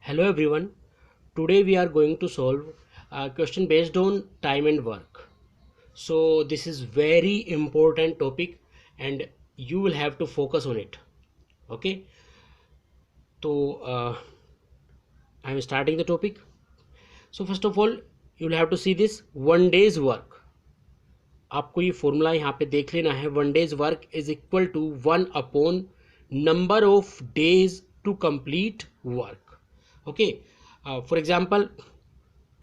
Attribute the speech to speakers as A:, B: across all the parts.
A: Hello everyone. Today we are going to solve a question based on time and work. So this is very important topic and you will have to focus on it. Okay. So I am starting the topic. So first of all you will have to see this one day's work. आपको ये formula यहाँ पे देख लेना है. One days work is equal to 1 upon number of days to complete work. Okay. For example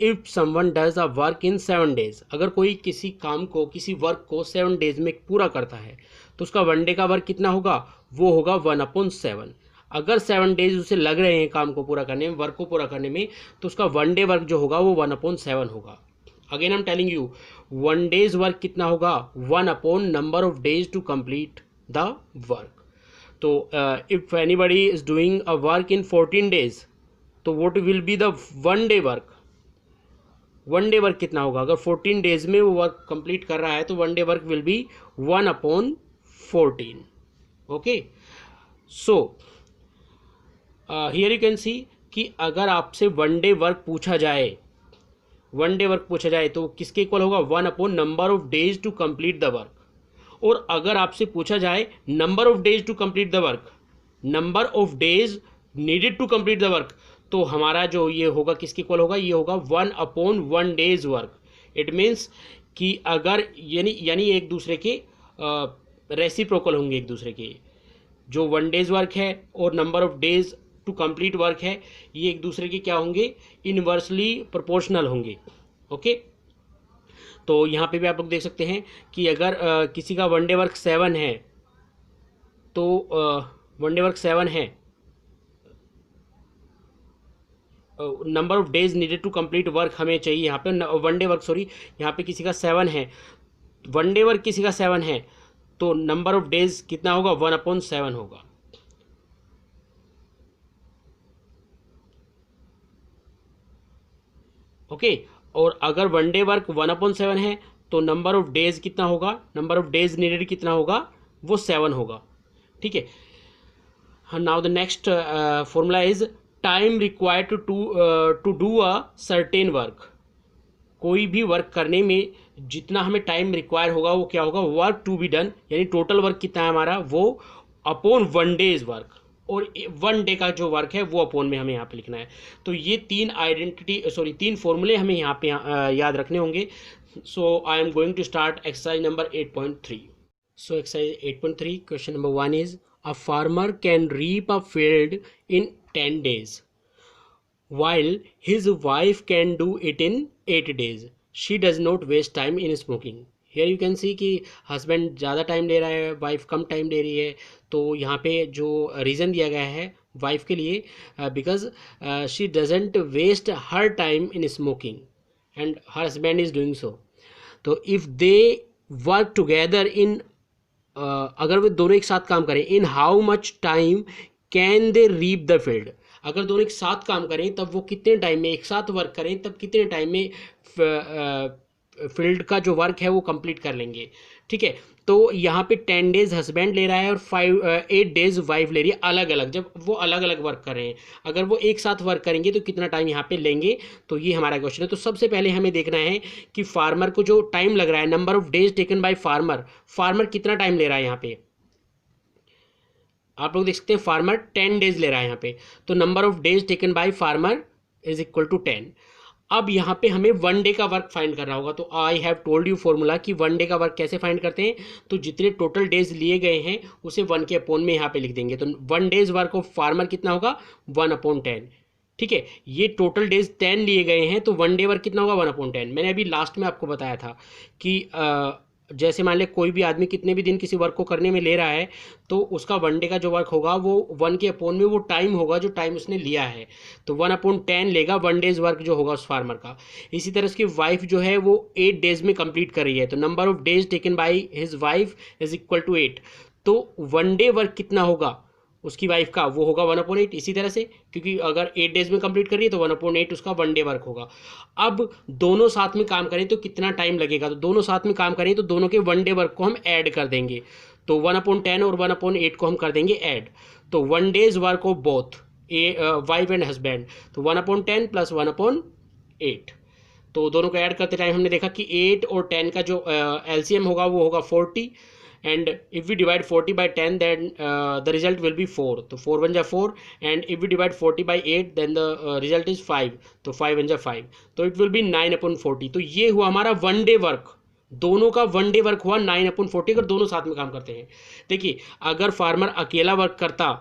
A: if someone does a work in 7 days, अगर कोई किसी काम को किसी वर्क को 7 days में पूरा करता है तो उसका वन डे का वर्क कितना होगा? वो होगा 1/7. अगर 7 days उसे लग रहे हैं काम को पूरा करने में, वर्क को पूरा करने में, तो उसका वन डे वर्क जो होगा वो 1/7 होगा. Again I am telling you, one days work कितना होगा? 1 upon number of days to complete the work. तो if anybody is doing a work in 14 days, तो what will be the one day work? One day work कितना होगा? अगर 14 days में वो work complete कर रहा है तो one day work will be 1/14. Okay. So here you can see कि अगर आपसे वन डे वर्क पूछा जाए, तो किसके इक्वल होगा? 1 upon number of days to complete the work. और अगर आपसे पूछा जाए number of days to complete the work, number of days needed to complete the work, तो हमारा जो ये होगा किसके इक्वल होगा? ये होगा 1/1 डेज वर्क. इट मीन्स कि अगर यानी एक दूसरे के रेसिप्रोकल होंगे. एक दूसरे के जो वन डेज वर्क है और number of days to complete work है, ये एक दूसरे के क्या होंगे? इनवर्सली प्रोपोर्शनल होंगे. ओके. तो यहाँ पे भी आप लोग देख सकते हैं कि अगर किसी का वन डे वर्क 7 है, तो वन डे वर्क 7 है, number of days needed to complete work हमें चाहिए यहाँ पे वन डे वर्क, सॉरी, यहाँ पे किसी का 7 है, वन डे वर्क किसी का 7 है, तो नंबर ऑफ डेज कितना होगा? 1/7 होगा. ओके. और अगर वन डे वर्क 1/7 है तो नंबर ऑफ डेज कितना होगा? नंबर ऑफ डेज नीडेड कितना होगा? वो 7 होगा. ठीक है. Now the next formula is time required to do a certain work. कोई भी वर्क करने में जितना हमें टाइम रिक्वायर होगा वो क्या होगा? वर्क टू बी डन, यानी टोटल वर्क कितना है हमारा, वो अपॉन वन डेज वर्क. और वन डे का जो वर्क है वो अपॉन में हमें यहाँ पे लिखना है. तो ये तीन फॉर्मूले हमें यहाँ पे याद रखने होंगे. So I am going to start exercise number 8.3. So exercise 8.3 question number 1 is a farmer can reap a field in 10 days while his wife can do it in 8 days. She does not waste time in smoking. Here you can see कि husband ज़्यादा time ले रहा है, wife कम time ले रही है. तो यहाँ पे जो रीज़न दिया गया है वाइफ के लिए, because she doesn't waste her time in smoking and her husband is doing so. तो if they work together in, अगर वो दोनों एक साथ काम करें, in how much time can they reap the field. अगर दोनों एक साथ काम करें तब वो कितने टाइम में, एक साथ वर्क करें तब कितने टाइम में फील्ड का जो वर्क है वो कंप्लीट कर लेंगे. ठीक है. तो यहाँ पे 10 days हस्बैंड ले रहा है और 8 days वाइफ ले रही है, अलग अलग. जब वो अलग अलग वर्क कर रहे हैं, अगर वो एक साथ वर्क करेंगे तो कितना टाइम यहाँ पे लेंगे, तो ये हमारा क्वेश्चन है. तो सबसे पहले हमें देखना है कि फार्मर को जो टाइम लग रहा है, number of days taken by farmer कितना टाइम ले रहा है. यहाँ पे आप लोग देख सकते हैं फार्मर 10 days ले रहा है यहाँ पे. तो number of days taken by farmer is equal to 10. अब यहाँ पे हमें वन डे का वर्क फाइंड करना होगा. तो I have told you formula कि वन डे का वर्क कैसे फाइंड करते हैं. तो जितने टोटल डेज लिए गए हैं उसे 1 के अपॉन में यहाँ पे लिख देंगे. तो one days work of farmer कितना होगा? 1/10. ठीक है. ये टोटल डेज 10 लिए गए हैं, तो वन डे वर्क कितना होगा? 1/10. मैंने अभी लास्ट में आपको बताया था कि जैसे मान लें कोई भी आदमी कितने भी दिन किसी वर्क को करने में ले रहा है, तो उसका वन डे का जो वर्क होगा वो 1 के अपॉन में वो टाइम होगा जो टाइम उसने लिया है. तो 1/10 लेगा वन डेज वर्क जो होगा उस फार्मर का. इसी तरह उसकी वाइफ जो है वो 8 days में कंप्लीट कर रही है, तो number of days taken by his wife is equal to 8. तो वन डे वर्क कितना होगा उसकी वाइफ का? वो होगा 1/8. इसी तरह से, क्योंकि अगर 8 days में कंप्लीट कर रही है तो 1/8 उसका वन डे वर्क होगा. अब दोनों साथ में काम करें तो कितना टाइम लगेगा? तो दोनों साथ में काम करें तो दोनों के वन डे वर्क को हम ऐड कर देंगे. तो 1/10 और 1/8 को हम कर देंगे ऐड. तो one days work of both wife and husband, तो 1/10 प्लस 1/8, तो दोनों को ऐड करते टाइम हमने देखा कि 8 और 10 का जो एलसीएम होगा वो होगा 40, and if we divide 40 by 10 then the result will be 4, तो 4 1 जा 4, and if we divide 40 by 8 then the result is 5, तो 5 1 जा 5, तो इट विल बी 9/40। तो ये हुआ हमारा वन डे वर्क, दोनों का वन डे वर्क हुआ 9/40 अगर दोनों साथ में काम करते हैं। देखिए अगर फार्मर अकेला वर्क करता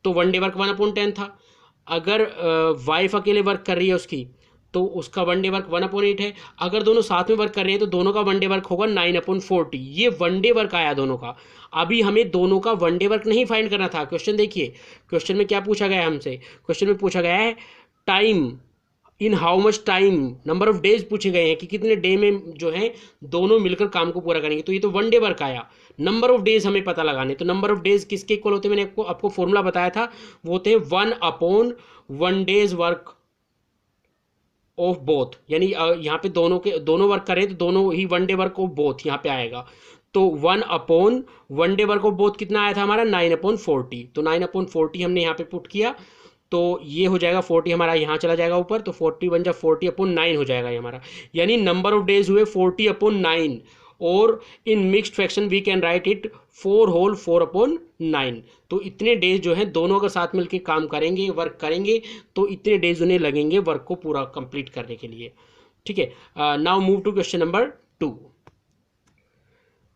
A: तो वन डे वर्क 1/10 था, अगर वाइफ अकेले वर्क कर रही है उसकी तो उसका वन डे वर्क 1/8 है, अगर दोनों साथ में वर्क कर रहे हैं तो दोनों का वन डे वर्क होगा 9/40। ये वन डे वर्क आया दोनों का। अभी हमें दोनों का वन डे वर्क नहीं फाइंड करना था। क्वेश्चन देखिए, क्वेश्चन में क्या पूछा गया है हमसे, क्वेश्चन में पूछा गया है time, in how much time, number of days पूछे गए हैं कि कितने डे में जो है दोनों मिलकर काम को पूरा करेंगे, तो ये तो वन डे वर्क आया। नंबर ऑफ डेज हमें पता लगाने, तो नंबर ऑफ डेज किसके इक्वल होते हैं, मैंने आपको फॉर्मूला बताया था, वो होते हैं 1/1 डेज वर्क ऑफ बोथ, यानी यहाँ पे दोनों वर्क करें तो दोनों ही one day work of both यहाँ पे आएगा। तो 1/1 डे वर्क ऑफ बोथ कितना आया था हमारा 9/40, तो 9/40 हमने यहाँ पे पुट किया, तो ये हो जाएगा 40 हमारा यहाँ चला जाएगा ऊपर, तो 40 बन जा 40/9 हो जाएगा ये हमारा, यानी नंबर ऑफ डेज हुए 40/9, और in mixed fraction we can write it 4 whole 4/9। तो इतने डेज जो हैं दोनों अगर साथ मिलकर काम करेंगे, वर्क करेंगे, तो इतने डेज उन्हें लगेंगे वर्क को पूरा कंप्लीट करने के लिए। ठीक है, now move to question number 2।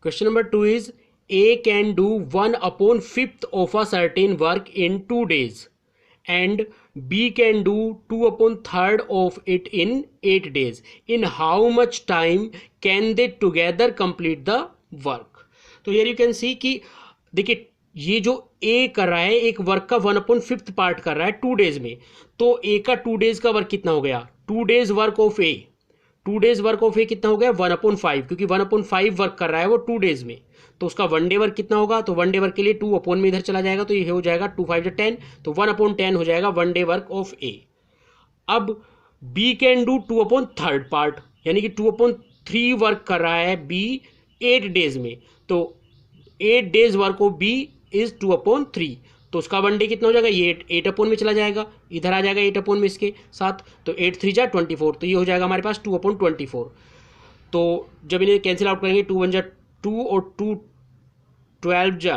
A: Question number 2 is A can do 1/5 of a certain work in 2 days and B can do 2/3 of it in 8 days. In how much time can they together complete the work? तो here you can see कि देखिए ये जो A कर रहा है एक work का 1/5 पार्ट कर रहा है 2 days में, तो A का 2 days का वर्क कितना हो गया, 2 days work of A, 2 days work of A कितना हो गया 1/5, क्योंकि 1/5 वर्क कर रहा है वो 2 days में, तो उसका वन डे वर्क कितना होगा, तो वन डे वर्क के लिए 2 में इधर चला जाएगा, तो ये हो जाएगा 2 5 10, तो 1/10 हो जाएगा वन डे वर्क ऑफ ए। अब बी कैन डू 2/3 पार्ट, यानी कि 2/3 वर्क कर रहा है बी 8 days में, तो 8 days work of B is 2/3, तो उसका वन डे कितना हो जाएगा, ये 8 में चला जाएगा, इधर आ जाएगा 8 में इसके साथ, तो 8 3 जा 24, तो ये हो जाएगा हमारे पास 2/24। तो जब इन्हें कैंसिल आउट करेंगे 2 1 जा 2 और 2 12 जा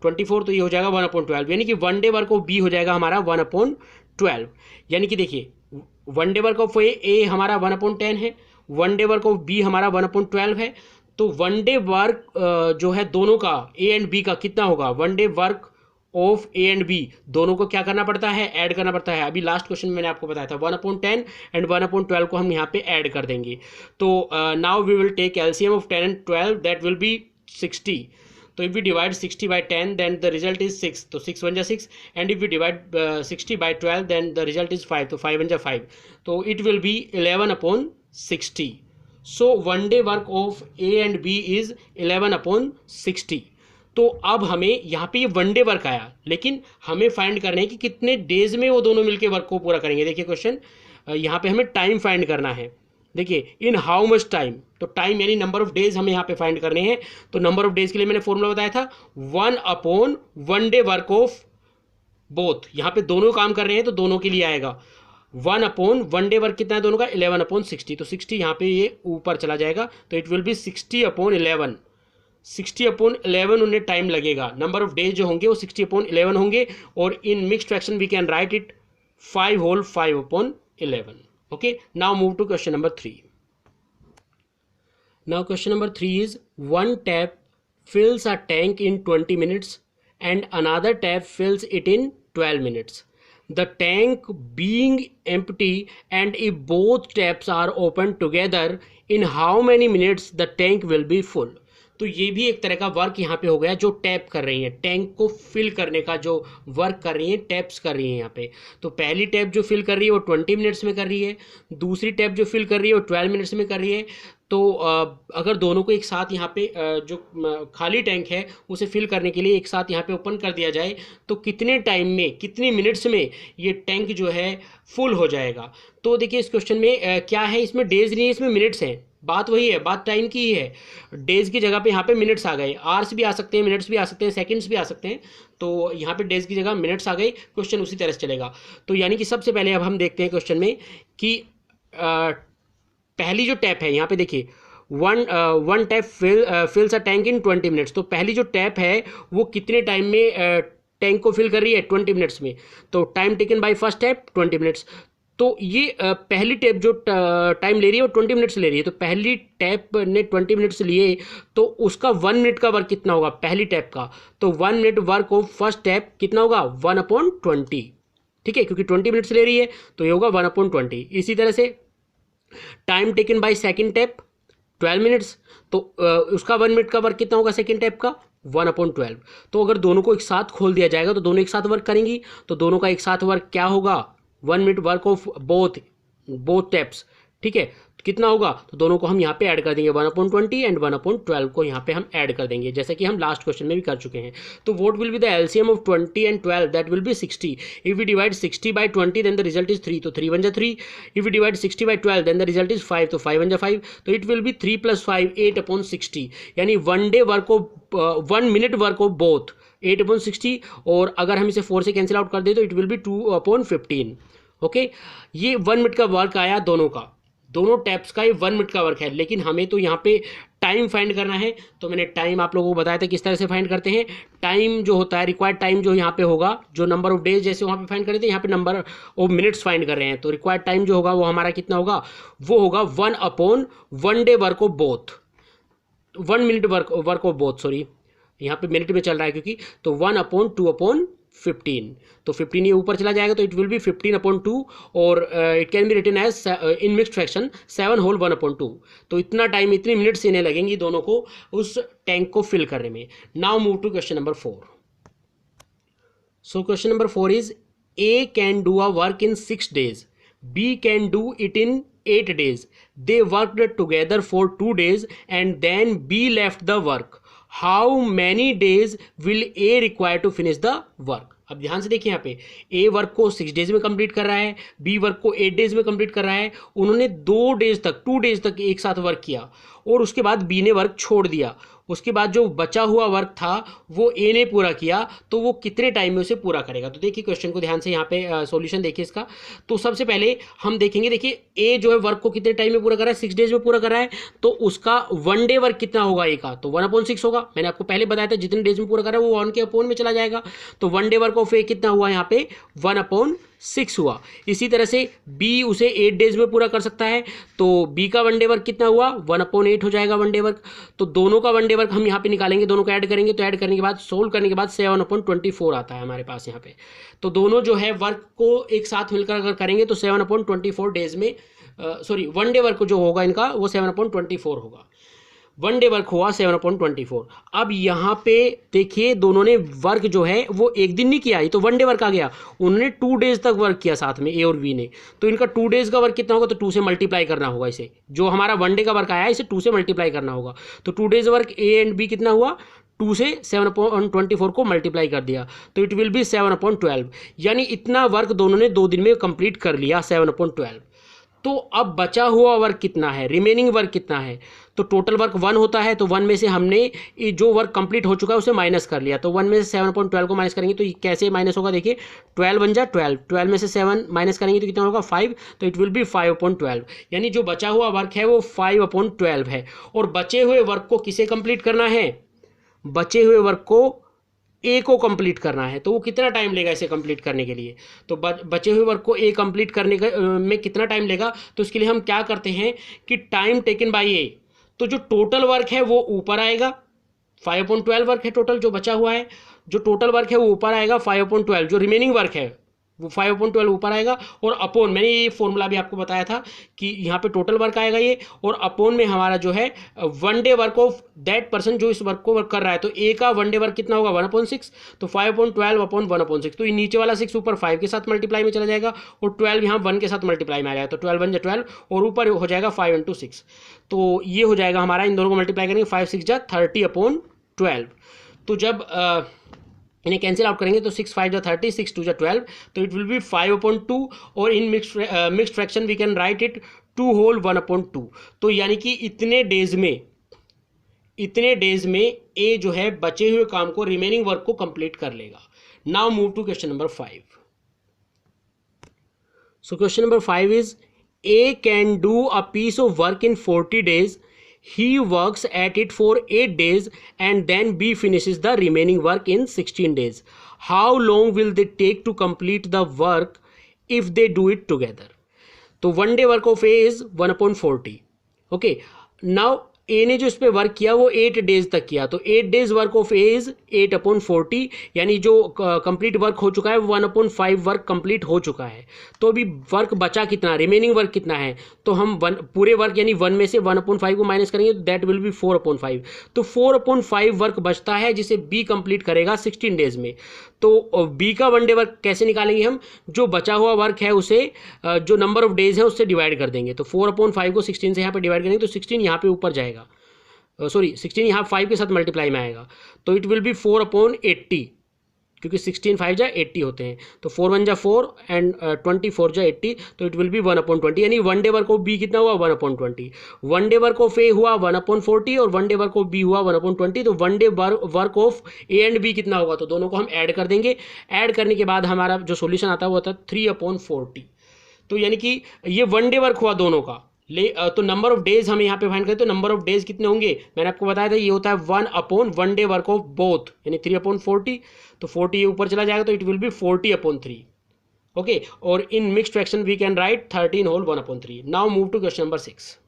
A: 24, तो ये हो जाएगा 1/12, यानी कि one day work of B हो जाएगा हमारा 1/12। यानी कि देखिए one day work of A हमारा 1/10 है, one day work of B हमारा 1/12 है, तो वन डे वर्क जो है दोनों का ए एंड बी का कितना होगा, one day work of A and B दोनों को क्या करना पड़ता है, ऐड करना पड़ता है। अभी लास्ट क्वेश्चन में मैंने आपको बताया था 1/10 एंड 1/12 को हम यहाँ पे ऐड कर देंगे। तो now we will take LCM of 10 and 12, that will be 60। तो if we divide 60 by 10 then the result is 6, तो 6 1 जा 6, and if we divide 60 by 12 then the result is 5, तो 5 1 जा 5, तो it will be 11/60। So one day work of A and B is 11/60। तो अब हमें यहाँ पे ये वन डे वर्क आया, लेकिन हमें फाइंड करना है कि कितने डेज में वो दोनों मिलके वर्क को पूरा करेंगे। देखिए क्वेश्चन यहाँ पे हमें टाइम फाइंड करना है। देखिए इन हाउ मच टाइम, तो टाइम यानी नंबर ऑफ डेज हमें यहाँ पे फाइंड करने हैं। तो नंबर ऑफ डेज के लिए मैंने फॉर्मूला बताया था 1/1 डे वर्क ऑफ बोथ, यहाँ पे दोनों काम कर रहे हैं तो दोनों के लिए आएगा 1/1 डे वर्क कितना है दोनों का 11/60, तो 60 यहाँ पे ये ऊपर चला जाएगा, तो इट विल बी 60/11। 60/11 उन्हें टाइम लगेगा, नंबर ऑफ डेज जो होंगे वो 60/11 होंगे, और in mixed fraction we can write it 5 whole 5/11। Okay, now move to question number 3. Now question number 3 is one tap fills a tank in 20 minutes and another tap fills it in 12 minutes. The tank being empty, and if both taps are open together, in how many minutes the tank will be full? तो ये भी एक तरह का work यहाँ पे हो गया, जो टैप कर रही है, टैंक को फिल करने का जो वर्क कर रही है, टैप्स कर रही है यहाँ पे। तो पहली टैप जो फिल कर रही है वो 20 मिनट्स में कर रही है, दूसरी टैप जो फिल कर रही है वो 12 मिनट्स में कर रही है। तो अगर दोनों को एक साथ यहाँ पे जो खाली टैंक है उसे फिल करने के लिए एक साथ यहाँ पे ओपन कर दिया जाए, तो कितने टाइम में, कितनी मिनट्स में ये टैंक जो है फुल हो जाएगा। तो देखिए इस क्वेश्चन में क्या है, इसमें डेज नहीं है, इसमें मिनट्स हैं। बात वही है, बात टाइम की ही है। डेज की जगह पे यहाँ पे मिनट्स आ गए, आवर्स भी आ सकते हैं, मिनट्स भी आ सकते हैं, सेकंड्स भी आ सकते हैं, तो यहाँ पे डेज की जगह मिनट्स आ गई, क्वेश्चन उसी तरह से चलेगा। तो यानी कि सबसे पहले अब हम देखते हैं क्वेश्चन में कि पहली जो टैप है यहाँ पे देखिए, one tap fills a tank in 20 minutes. तो पहली जो टैप है वो कितने टाइम में टैंक को फिल कर रही है, 20 मिनट्स में। तो time taken by first tap 20 minutes. तो ये पहली टैप जो टाइम ले रही है वो 20 मिनट्स ले रही है। तो पहली टैप ने 20 मिनट्स लिए, तो उसका 1 मिनट का वर्क कितना होगा पहली टैप का। तो 1 minute work of first tap कितना होगा, 1/20। ठीक है, क्योंकि 20 मिनट्स ले रही है तो ये होगा 1/20। इसी तरह से time taken by second tap 12 minutes. तो उसका 1 मिनट का वर्क कितना होगा सेकेंड टैप का, 1/12। तो अगर दोनों को एक साथ खोल दिया जाएगा तो दोनों एक साथ वर्क करेंगी, तो दोनों का एक साथ वर्क क्या होगा, 1 minute work of both taps. ठीक है, कितना होगा, तो दोनों को हम यहाँ पे ऐड कर देंगे, 1/20 एंड 1/12 को यहाँ पे हम ऐड कर देंगे, जैसे कि हम लास्ट क्वेश्चन में भी कर चुके हैं। तो what will be the LCM of 20 and 12, that will be 60। If we divide 60 by 20 then the result is 3, तो 3 1 जा 3। If we divide 60 by 12 then the result is 5, तो 5 1 जा 5। तो इट विल बी 3 + 5 8/60, यानी 1 day work of 1 minute work of both 8/60। और अगर हम इसे 4 से कैंसिल आउट कर दें तो इट विल बी 2/15। ओके, ये 1 मिनट का वर्क आया दोनों का, दोनों टैप्स का ये 1 मिनट का वर्क है। लेकिन हमें तो यहाँ पे टाइम फाइंड करना है, तो मैंने टाइम आप लोगों को बताया था किस तरह से फाइंड करते हैं। टाइम जो होता है, रिक्वायर्ड टाइम जो यहाँ पे होगा, जो नंबर ऑफ डेज जैसे वहाँ पे फाइंड करे थे, यहाँ पे नंबर ऑफ मिनट्स फाइंड कर रहे हैं। तो रिक्वायर्ड टाइम जो होगा वो हमारा कितना होगा, वो होगा 1/1 day work of both, 1 minute work of both, sorry यहाँ पे मिनट में चल रहा है क्योंकि, तो 1/2/15। तो 15 ये ऊपर चला जाएगा तो इट विल बी 15/2, और it can be written as in mixed fraction 7 whole 1/2। तो इतना टाइम, इतनी मिनट्स इन्हें लगेंगी दोनों को उस टैंक को फिल करने में। Now move to question number 4। So question number 4 is, A can do a work in 6 days, B can do it in 8 days. They worked together for 2 days and then B left the work. How many days will A require to finish the work? अब ध्यान से देखिए, यहाँ पे ए work को 6 days में complete कर रहा है, बी वर्क को 8 डेज में कंप्लीट कर रहा है। उन्होंने 2 डेज तक एक साथ वर्क किया, और उसके बाद बी ने वर्क छोड़ दिया। उसके बाद जो बचा हुआ वर्क था वो ए ने पूरा किया, तो वो कितने टाइम में उसे पूरा करेगा। तो देखिए क्वेश्चन को ध्यान से, यहाँ पे सॉल्यूशन देखिए इसका। तो सबसे पहले हम देखेंगे, देखिए ए जो है वर्क को कितने टाइम में पूरा कर रहा है, 6 डेज में पूरा कर रहा है। तो उसका 1 डे वर्क कितना होगा ए का, तो 1/6 होगा। मैंने आपको पहले बताया था जितने डेज में पूरा कर रहा है वो 1 के अपॉन में चला जाएगा। तो 1 डे वर्क ऑफ ए कितना हुआ यहाँ पे, 1/6 हुआ। इसी तरह से बी उसे 8 डेज में पूरा कर सकता है, तो बी का 1 डे वर्क कितना हुआ, 1/8 हो जाएगा 1 डे वर्क। तो दोनों का 1 डे वर्क हम यहाँ पे निकालेंगे, दोनों को ऐड करेंगे, तो ऐड करने के बाद, सोल्व करने के बाद 7/24 आता है हमारे पास यहाँ पे। तो दोनों जो है वर्क को एक साथ मिलकर अगर करेंगे तो 7/24 डेज में, सॉरी 1 डे वर्क जो होगा इनका वो 7/24 होगा। 1 डे वर्क हुआ 7/24। अब यहाँ पे देखिए दोनों ने वर्क जो है वो एक दिन नहीं किया, ये तो 1 डे वर्क आ गया। उन्होंने 2 डेज तक वर्क किया साथ में, ए और बी ने। तो इनका 2 डेज का वर्क कितना होगा, तो 2 से मल्टीप्लाई करना होगा इसे। जो हमारा 1 डे का वर्क आया है इसे 2 से मल्टीप्लाई करना होगा। तो 2 days work A and B कितना हुआ, 2 से 7/24 को मल्टीप्लाई कर दिया, तो इट विल बी 7/12। यानी इतना वर्क दोनों ने 2 दिन में कंप्लीट कर लिया, 7/12। तो अब बचा हुआ वर्क कितना है, रिमेनिंग वर्क कितना है। तो टोटल वर्क 1 होता है, तो 1 में से हमने जो वर्क कंप्लीट हो चुका है उसे माइनस कर लिया। तो 1 में से 7/12 को माइनस करेंगे तो कैसे माइनस होगा, देखिए 12 1 जा 12, 12 में से 7 माइनस करेंगे तो कितना होगा 5, तो इट विल बी 5/12। यानी जो बचा हुआ वर्क है वो 5/12 है। और बचे हुए वर्क को किसे कंप्लीट करना है, बचे हुए वर्क को ए को कंप्लीट करना है। तो वो कितना टाइम लेगा इसे कंप्लीट करने के लिए, तो बचे हुए वर्क को ए कंप्लीट करने में कितना टाइम लेगा। तो इसके लिए हम क्या करते हैं कि टाइम टेकन बाय ए, तो जो टोटल वर्क है वो ऊपर आएगा, 5/12 वर्क है टोटल जो बचा हुआ है, जो टोटल वर्क है वो ऊपर आएगा 5/12, जो रिमेनिंग वर्क है वो 5/12 ऊपर आएगा। और अपोन, मैंने ये फॉर्मूला भी आपको बताया था कि यहाँ पे टोटल वर्क आएगा ये, और अपोन में हमारा जो है 1 day work of that person जो इस वर्क को वर्क कर रहा है। तो ए का 1 डे वर्क कितना होगा, 1/6, तो 5/12/1/6। तो ये नीचे वाला 6 ऊपर 5 के साथ मल्टीप्लाई में चला जाएगा, और 12 यहाँ 1 के साथ मल्टीप्लाई में आ जाएगा, तो 12 1 जा 12, और ऊपर हो जाएगा 5 × 6। तो ये हो जाएगा हमारा, इन दोनों को मल्टीप्लाई करेंगे, 5 6 जा 30/12। तो जब इन्हें कैंसिल आउट करेंगे तो 6 5 जा 30, 6 2 जा 12, तो इट विल बी 5/2। और in mixed fraction we can write it 2 whole 1/2। तो यानी कि इतने डेज में ए जो है बचे हुए काम को, रिमेनिंग वर्क को कंप्लीट कर लेगा। Now move to question number 5। So question number 5 is A can do a piece of work in 40 days. He works at it for 8 days and then B finishes the remaining work in 16 days. How long will they take to complete the work if they do it together? तो 1 day work of A is 1/40. Okay, now A ने जो इस पर work किया वो 8 days तक किया, तो 8 days work of A is 8/40, यानी जो कंप्लीट वर्क हो चुका है 1/5 वर्क कंप्लीट हो चुका है। तो अभी वर्क बचा कितना, रिमेनिंग वर्क कितना है, तो हम पूरे वर्क यानी 1 में से 1/5 को माइनस करेंगे तो दैट विल बी 4/5। तो 4/5 वर्क बचता है जिसे बी कंप्लीट करेगा 16 डेज में। तो बी का 1 डे वर्क कैसे निकालेंगे हम, जो बचा हुआ वर्क है उसे जो नंबर ऑफ डेज है उससे डिवाइड कर देंगे। तो 4/5 को 16 से यहाँ पे डिवाइड करेंगे तो 16 यहाँ पे ऊपर जाएगा, सॉरी 16 यहाँ 5 के साथ मल्टीप्लाई में आएगा, तो इट विल बी 4/80, क्योंकि 16 5 जा 80 होते हैं, तो 4 1 जा 4 एंड 24 जा 80, तो इट विल बी 1/20, यानी 1 डे वर्क ऑफ बी कितना हुआ 1/20। 1 डे वर्क ऑफ ए हुआ 1/40 और 1 डे वर्क ऑफ बी हुआ 1/20, तो 1 day work of A and B कितना होगा, तो दोनों को हम ऐड कर देंगे। ऐड करने के बाद हमारा जो सोल्यूशन आता है वो आता है 3/40। तो यानी कि ये 1 डे वर्क हुआ दोनों का। तो नंबर ऑफ डेज हम यहाँ पे फाइंड करें तो नंबर ऑफ डेज कितने होंगे, मैंने आपको बताया था ये होता है 1/1 डे वर्क ऑफ बोथ, यानी 3/40, तो 40 ये ऊपर चला जाएगा तो इट विल बी 40/3। ओके, और in mixed fraction we can write 13 whole 1/3। Now move to question number 6।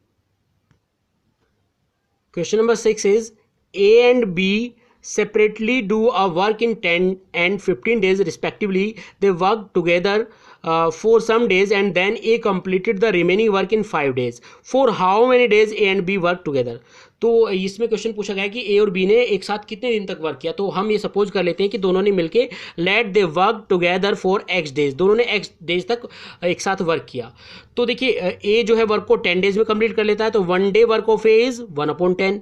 A: Question number 6 is A and B separately do a work in 10 and 15 days respectively. They worked together for some days and then A completed the remaining work in 5 days. For how many days A and B worked together? तो इसमें question पूछा गया कि ए और B ने एक साथ कितने दिन तक वर्क किया। तो हम ये सपोज कर लेते हैं कि दोनों ने मिलके let they work together for x days, दोनों ने x डेज तक एक साथ वर्क किया। तो देखिए ए जो है वर्क को 10 डेज में कंप्लीट कर लेता है, तो 1 day work of A is 1/10।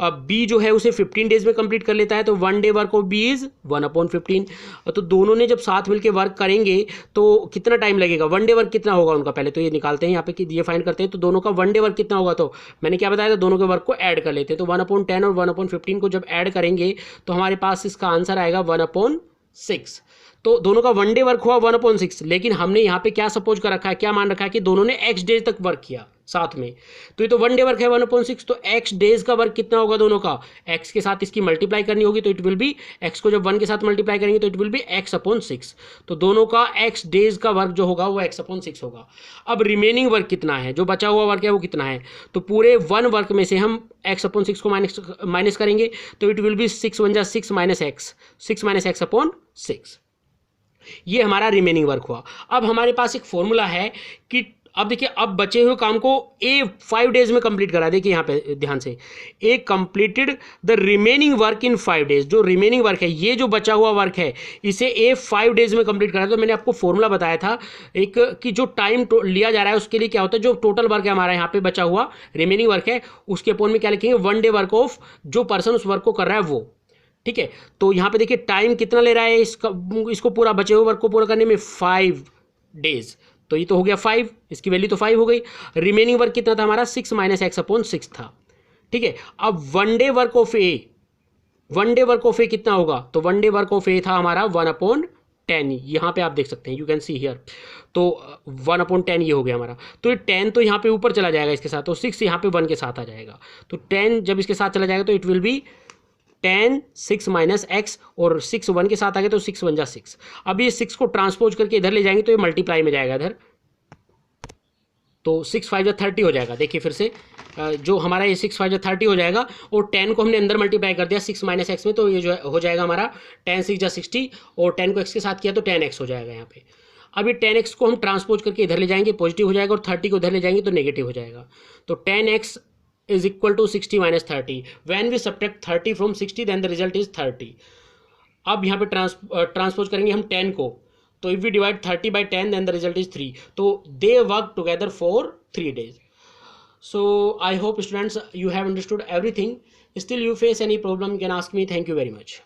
A: B जो है उसे 15 डेज में कंप्लीट कर लेता है, तो 1 day work of B is 1/15। तो दोनों ने जब साथ मिलकर वर्क करेंगे तो कितना टाइम लगेगा, 1 डे वर्क कितना होगा उनका, पहले तो ये निकालते हैं यहाँ पे कि ये फाइंड करते हैं। तो दोनों का 1 डे वर्क कितना होगा, तो मैंने क्या बताया था, दोनों के वर्क को ऐड कर लेते हैं। तो 1/10 और 1/15 को जब ऐड करेंगे तो हमारे पास इसका आंसर आएगा 1/6। तो दोनों का 1 डे वर्क हुआ 1/6, लेकिन हमने यहाँ पे क्या सपोज कर रखा है, क्या मान रखा है कि दोनों ने x डेज तक वर्क किया साथ में। तो ये तो 1 डे वर्क है 1/6, तो x डेज का वर्क कितना होगा दोनों का, x के साथ इसकी मल्टीप्लाई करनी होगी, तो इट विल बी x को जब 1 के साथ मल्टीप्लाई करेंगे तो इट विल बी x/6। तो दोनों का x डेज का वर्क जो होगा वो x/6 होगा। अब रिमेनिंग वर्क कितना है, जो बचा हुआ वर्क है वो कितना है, तो पूरे 1 वर्क में से हम x/6 को माइनस करेंगे, तो इट विल बी 6 1 जा 6 - x, 6 - x/6। ये हमारा रिमेनिंग वर्क हुआ। अब हमारे पास एक फॉर्मूला है कि अब देखिए, अब बचे हुए काम को ए 5 डेज में कंप्लीट करा। देखिए यहाँ पे ध्यान से, A completed the remaining work in 5 days. जो रिमेनिंग वर्क है, ये जो बचा हुआ वर्क है, इसे ए 5 डेज में कंप्लीट करा। तो मैंने आपको फॉर्मूला बताया था एक कि जो टाइम लिया जा रहा है उसके लिए क्या होता है, जो टोटल वर्क है हमारा यहाँ पे बचा हुआ रिमेनिंग वर्क है, उसके अपोन में क्या लिखेंगे, 1 डे वर्क ऑफ जो पर्सन उस वर्क को कर रहा है वो। ठीक है, तो यहाँ पे देखिए टाइम कितना ले रहा है इसको पूरा बचे हुए वर्क को पूरा करने में, 5 डेज। तो ये तो हो गया 5, इसकी वैल्यू तो 5 हो गई। रिमेनिंग वर्क कितना था हमारा, 6 - x/6 था। ठीक है, अब 1 day work of A, 1 day work of A कितना होगा, तो 1 डे वर्क ऑफ ए था हमारा 1/10। यहाँ पे आप देख सकते हैं, यू कैन सी हियर, तो 1/10 ये हो गया हमारा। तो ये 10 तो यहाँ पे ऊपर चला जाएगा इसके साथ, तो 6 यहाँ पे 1 के साथ आ जाएगा। तो 10 जब इसके साथ चला जाएगा तो इट विल बी 10 6 - x, और 6 1 के साथ आ गया तो 6 1 जा 6। अब ये 6 को ट्रांसपोज करके इधर ले जाएंगे तो ये मल्टीप्लाई में जाएगा इधर, तो 6 5 जा 30 हो जाएगा। देखिए फिर से जो हमारा ये 6 5 जा 30 हो जाएगा, और 10 को हमने अंदर मल्टीप्लाई कर दिया 6 - x में, तो ये जो हो जाएगा हमारा 10 6 जा 60, और 10 को x के साथ किया तो 10x हो जाएगा यहाँ पे। अब ये 10x को हम ट्रांसपोज करके इधर ले जाएंगे, पॉजिटिव हो जाएगा, और 30 को इधर ले जाएंगे तो नेगेटिव हो जाएगा। तो 10x is equal to 60 - 30. When we subtract 30 from 60, then the result is 30. अब यहाँ पे ट्रांसपोज करेंगे हम 10 को, तो if we divide 30 by 10, then the result is 3. तो they work together for 3 days. So I hope students you have understood everything. Still you face any problem, you can ask me. Thank you very much.